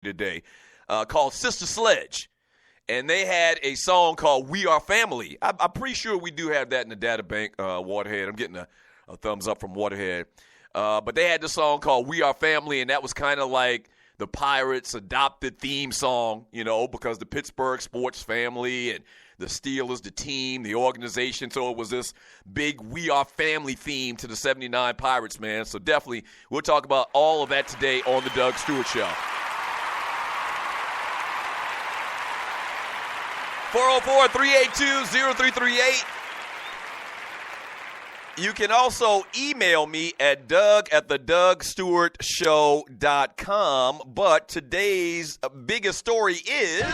today called Sister Sledge. And they had a song called We Are Family. I'm pretty sure we do have that in the data bank, Waterhead. I'm getting a thumbs up from Waterhead. But they had this song called We Are Family, and that was kind of like the Pirates' adopted theme song, because the Pittsburgh sports family and the Steelers, the team, the organization. So it was this big We Are Family theme to the 79 Pirates, man. So definitely we'll talk about all of that today on the Doug Stewart Show. 404-382-0338. You can also email me at doug@thedougstewartshow.com. But today's biggest story is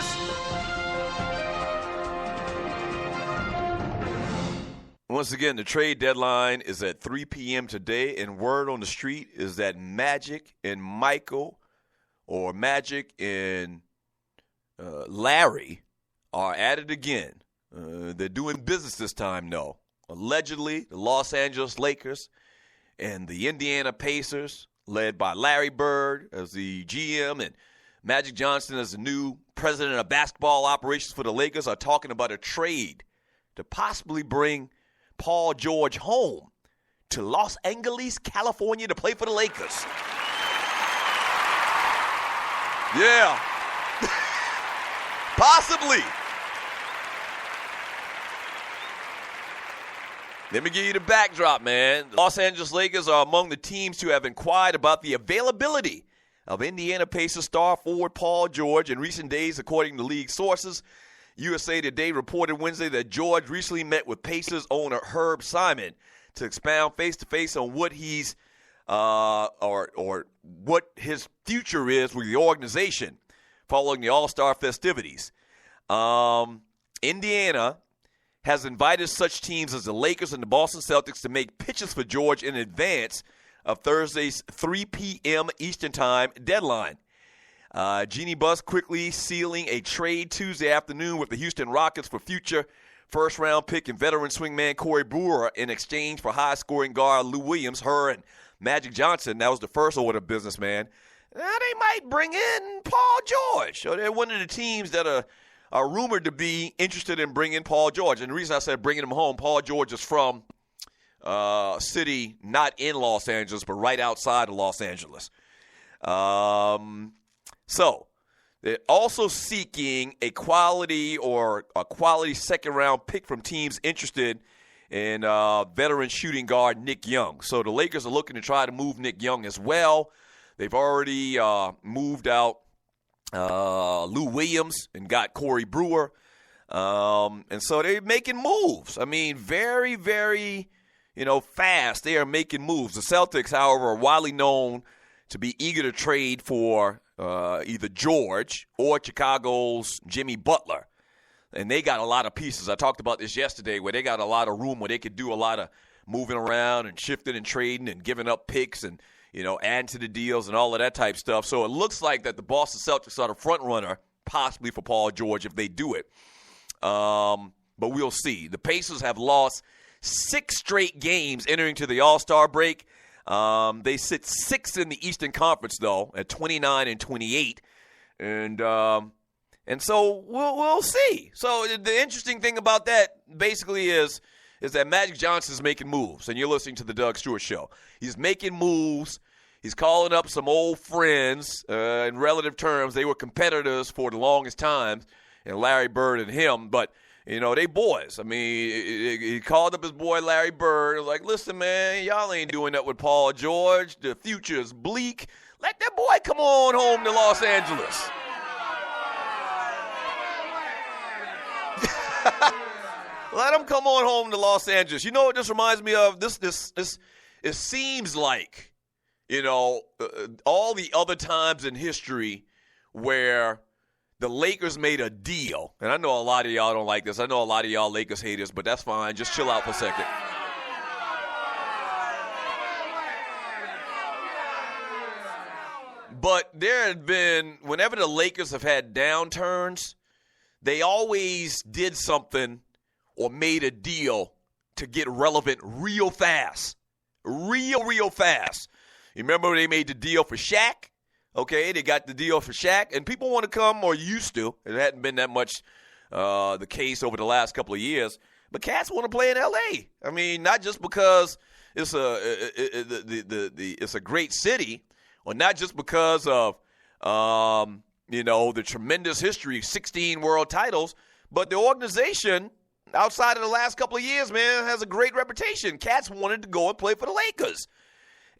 once again, the trade deadline is at 3 p.m. today, and word on the street is that Magic and Michael, or Magic and Larry, are at it again. They're doing business this time, though. Allegedly, the Los Angeles Lakers and the Indiana Pacers, led by Larry Bird as the GM and Magic Johnson as the new president of basketball operations for the Lakers, are talking about a trade to possibly bring Paul George home to Los Angeles, California to play for the Lakers. Yeah. Possibly. Let me give you the backdrop, man. The Los Angeles Lakers are among the teams who have inquired about the availability of Indiana Pacers star forward Paul George. In recent days, according to league sources, USA Today reported Wednesday that George recently met with Pacers owner Herb Simon to expound face-to-face on what he's or what his future is with the organization following the All-Star festivities. Indiana has invited such teams as the Lakers and the Boston Celtics to make pitches for George in advance of Thursday's 3 p.m. Eastern Time deadline. Jeannie Buss quickly sealing a trade Tuesday afternoon with the Houston Rockets for future first-round pick and veteran swingman Corey Brewer in exchange for high-scoring guard Lou Williams, her and Magic Johnson. That was the first order of business, man. Now they might bring in Paul George. So they're one of the teams that are rumored to be interested in bringing Paul George. And the reason I said bringing him home, Paul George is from a city not in Los Angeles, but right outside of Los Angeles. So they're also seeking a quality second-round pick from teams interested in veteran shooting guard Nick Young. So the Lakers are looking to try to move Nick Young as well. They've already moved out Lou Williams and got Corey Brewer. And so they're making moves. I mean, very, very, fast. They are making moves. The Celtics, however, are widely known to be eager to trade for either George or Chicago's Jimmy Butler. And they got a lot of pieces. I talked about this yesterday where they got a lot of room where they could do a lot of moving around and shifting and trading and giving up picks and adding to the deals and all of that type stuff. So it looks like that the Boston Celtics are the front runner, possibly for Paul George if they do it. But we'll see. The Pacers have lost 6 straight games entering to the All-Star break. They sit 6th in the Eastern Conference, though, at 29 and 28. And so we'll see. So the interesting thing about that basically is that Magic Johnson's making moves, and you're listening to the Doug Stewart Show. He's making moves. He's calling up some old friends. In relative terms, they were competitors for the longest time, and Larry Bird and him. But, they boys. I mean, he called up his boy Larry Bird. Like, listen, man, y'all ain't doing that with Paul George. The future is bleak. Let that boy come on home to Los Angeles. Let him come on home to Los Angeles. You know what this reminds me of? It seems like, all the other times in history where the Lakers made a deal. And I know a lot of y'all don't like this. I know a lot of y'all Lakers haters, but that's fine. Just chill out for a second. But there had been, whenever the Lakers have had downturns, they always did something or made a deal to get relevant real fast. Real fast. You remember they made the deal for Shaq? Okay, they got the deal for Shaq, and people want to come, or used to. It hadn't been that much the case over the last couple of years. But cats want to play in L.A. I mean, not just because it's a great city, or not just because of the tremendous history, 16 world titles, but the organization outside of the last couple of years, man, has a great reputation. Cats wanted to go and play for the Lakers.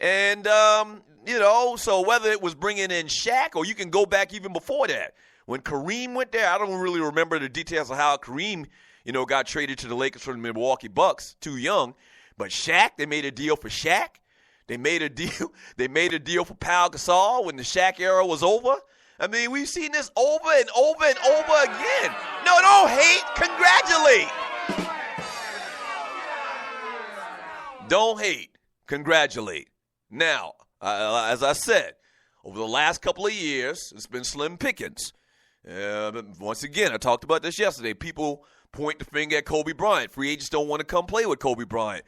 And, so whether it was bringing in Shaq, or you can go back even before that. When Kareem went there, I don't really remember the details of how Kareem, got traded to the Lakers from the Milwaukee Bucks, too young. But Shaq, they made a deal for Shaq. They made a deal for Pau Gasol when the Shaq era was over. I mean, we've seen this over and over and over again. No, don't hate. Congratulate. Don't hate. Congratulate. Now, as I said, over the last couple of years, it's been slim pickings. Once again, I talked about this yesterday. People point the finger at Kobe Bryant. Free agents don't want to come play with Kobe Bryant.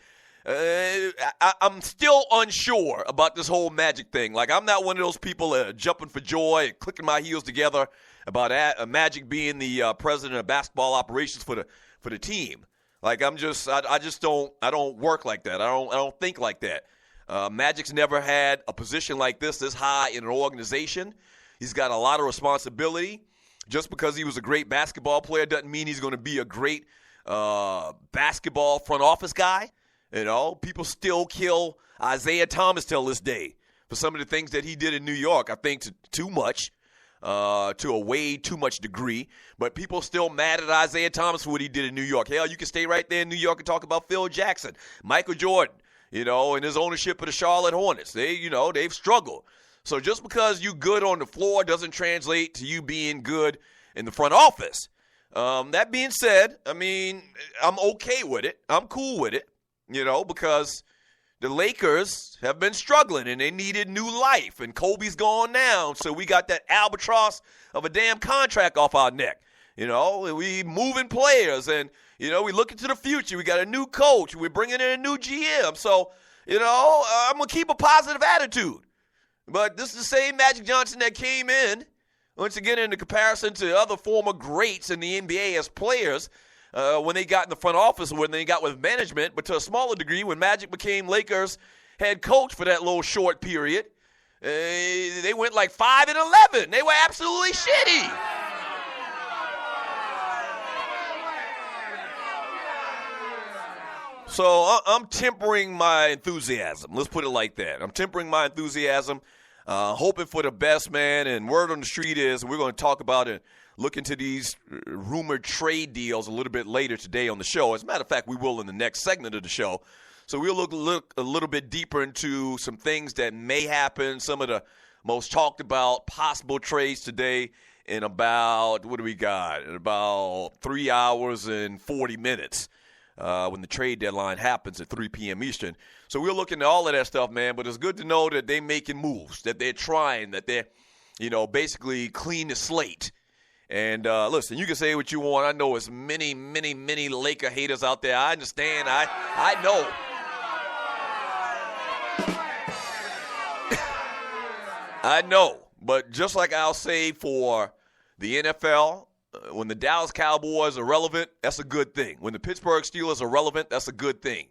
I'm still unsure about this whole Magic thing. Like, I'm not one of those people jumping for joy and clicking my heels together about Magic being the president of basketball operations for the team. Like, I don't work like that. I don't think like that. Magic's never had a position like this high in an organization. He's got a lot of responsibility. Just because he was a great basketball player doesn't mean he's going to be a great basketball front office guy. People still kill Isaiah Thomas till this day for some of the things that he did in New York. I think too much, to a way too much degree. But people still mad at Isaiah Thomas for what he did in New York. Hell, you can stay right there in New York and talk about Phil Jackson, Michael Jordan, and his ownership of the Charlotte Hornets. They've struggled. So just because you good on the floor doesn't translate to you being good in the front office. That being said, I mean, I'm okay with it. I'm cool with it. Because the Lakers have been struggling and they needed new life. And Kobe's gone now, so we got that albatross of a damn contract off our neck. We moving players and, we look into the future. We got a new coach. We're bringing in a new GM. So, I'm going to keep a positive attitude. But this is the same Magic Johnson that came in, once again, in the comparison to other former greats in the NBA as players, when they got in the front office, when they got with management, but to a smaller degree when Magic became Lakers head coach for that little short period. They went like 5-11. They were absolutely shitty. So I'm tempering my enthusiasm. Let's put it like that. I'm tempering my enthusiasm, hoping for the best, man. And word on the street is we're going to talk about it. Look into these rumored trade deals a little bit later today on the show. As a matter of fact, we will in the next segment of the show. So we'll look a little bit deeper into some things that may happen, some of the most talked about possible trades today in about, what do we got, in about 3 hours and 40 minutes when the trade deadline happens at 3 p.m. Eastern. So we'll look into all of that stuff, man. But it's good to know that they're making moves, that they're trying, that they're, basically clean the slate. And listen, you can say what you want. I know it's many, many, many Laker haters out there. I understand. I know. I know. But just like I'll say for the NFL, when the Dallas Cowboys are relevant, that's a good thing. When the Pittsburgh Steelers are relevant, that's a good thing.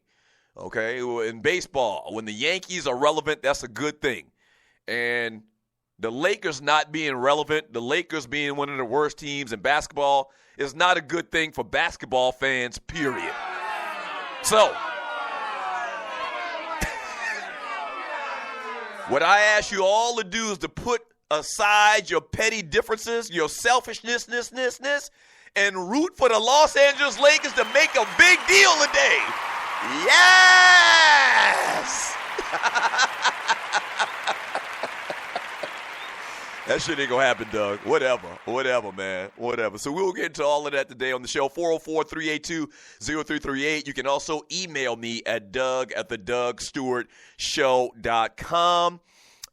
Okay? In baseball, when the Yankees are relevant, that's a good thing. And the Lakers not being relevant, the Lakers being one of the worst teams in basketball, is not a good thing for basketball fans, period. So, what I ask you all to do is to put aside your petty differences, your selfishness, and root for the Los Angeles Lakers to make a big deal today. Yes! That shit ain't going to happen, Doug. Whatever, man. Whatever. So we'll get into all of that today on the show. 404-382-0338. You can also email me at doug@thedougstewartshow.com.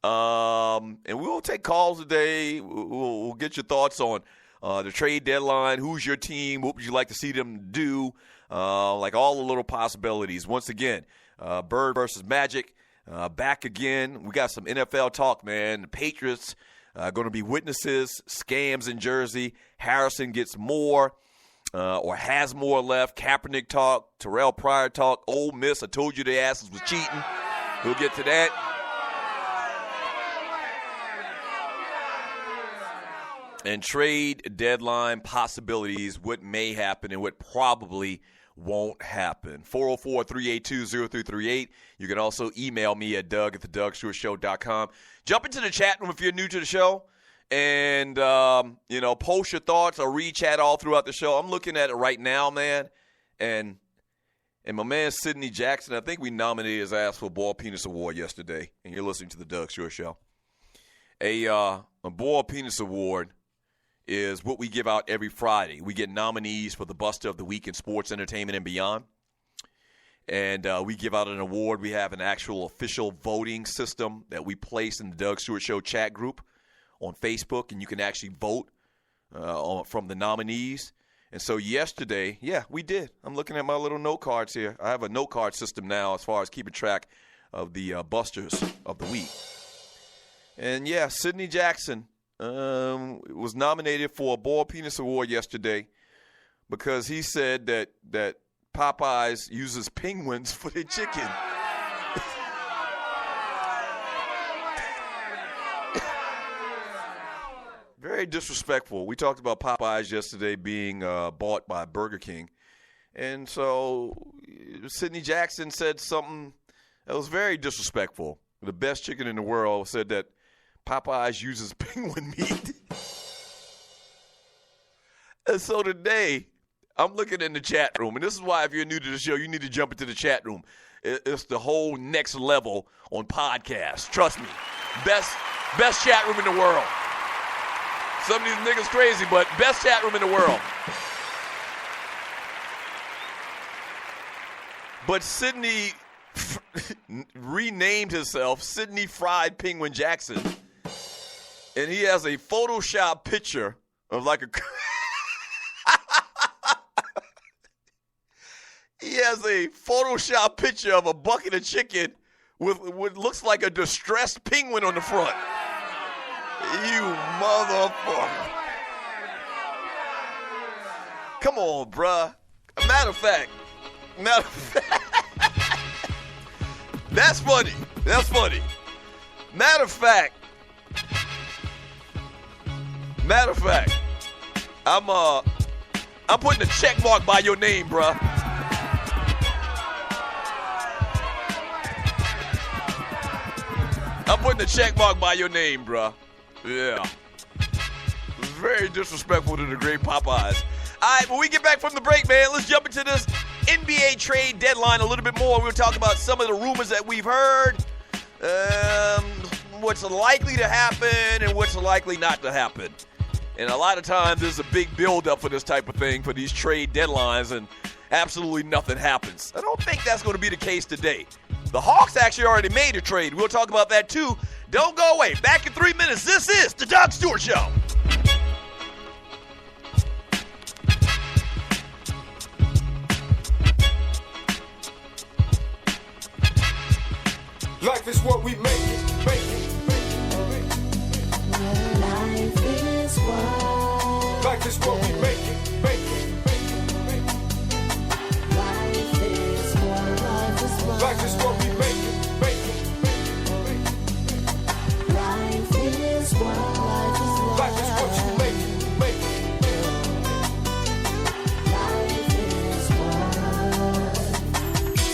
And we'll take calls today. We'll get your thoughts on the trade deadline. Who's your team? What would you like to see them do? Like all the little possibilities. Once again, Bird versus Magic. Back again. We got some NFL talk, man. The Patriots Going to be witnesses, scams in Jersey. Harrison gets more or has more left. Kaepernick talk, Terrell Pryor talk, Ole Miss. I told you their asses was cheating. We'll get to that. And trade deadline possibilities, what may happen and what probably won't happen. 404-382-0338. You can also email me at doug@thedougstewartshow.com. Jump into the chat room if you're new to the show and, post your thoughts or read chat all throughout the show. I'm looking at it right now, man, and my man Sidney Jackson, I think we nominated his ass for a Ball Penis Award yesterday, and you're listening to the Doug Stewart Show. A Ball Penis Award is what we give out every Friday. We get nominees for the Buster of the Week in sports, entertainment, and beyond. And we give out an award. We have an actual official voting system that we place in the Doug Stewart Show chat group on Facebook, and you can actually vote from the nominees. And so yesterday, we did. I'm looking at my little note cards here. I have a note card system now as far as keeping track of the Busters of the Week. And, Sidney Jackson was nominated for a Ball Penis Award yesterday because he said that Popeyes uses penguins for their chicken. Very disrespectful. We talked about Popeyes yesterday being bought by Burger King. And so Sidney Jackson said something that was very disrespectful. The best chicken in the world said that Popeyes uses penguin meat. And so today, I'm looking in the chat room, and this is why if you're new to the show, you need to jump into the chat room. It's the whole next level on podcasts. Trust me. Best chat room in the world. Some of these niggas crazy, but best chat room in the world. But Sidney renamed himself Sidney Fried Penguin Jackson. And he has a Photoshop picture of like a he has a Photoshop picture of a bucket of chicken with what looks like a distressed penguin on the front. You motherfucker. Come on, bruh. Matter of fact. That's funny. Matter of fact, I'm putting a check mark by your name, bruh. I'm putting a check mark by your name, bruh. Yeah. Very disrespectful to the great Popeyes. All right, when we get back from the break, man, let's jump into this NBA trade deadline a little bit more. We'll talk about some of the rumors that we've heard, what's likely to happen and what's likely not to happen. And a lot of times there's a big build-up for this type of thing, for these trade deadlines, and absolutely nothing happens. I don't think that's going to be the case today. The Hawks actually already made a trade. We'll talk about that too. Don't go away. Back in 3 minutes. This is the Doug Stewart Show. Life is what we make it. Life is what. Life is what we make it. Life is what. Life is what we make it. Life is what. Life is what you make it. Life is what.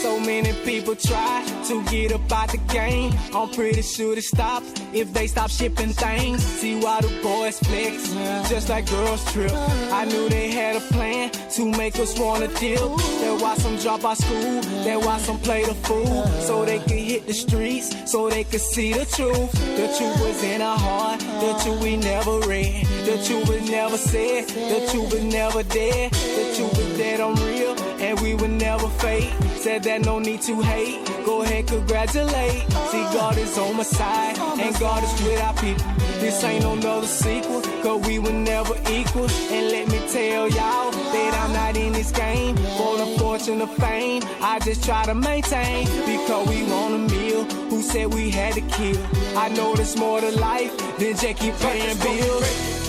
So many people try to get up out the game. I'm pretty sure it stops if they stop shipping things. See why the boys flex, just like girls trip. I knew they had a plan to make us wanna deal. That's why some drop out school, that's why some play the fool, so they could hit the streets, so they could see the truth. The truth was in our heart, the truth we never read, the truth was never said, the truth was never dead, the truth was that I'm real and we would never fade. Said that no need to hate, go ahead, congratulate. See, God is on my side, and God is with our people. This ain't no another sequel, cause we were never equal. And let me tell y'all that I'm not in this game for the fortune of fame. I just try to maintain, because we want a meal, who said we had to kill. I know there's more to life than just keep paying bills.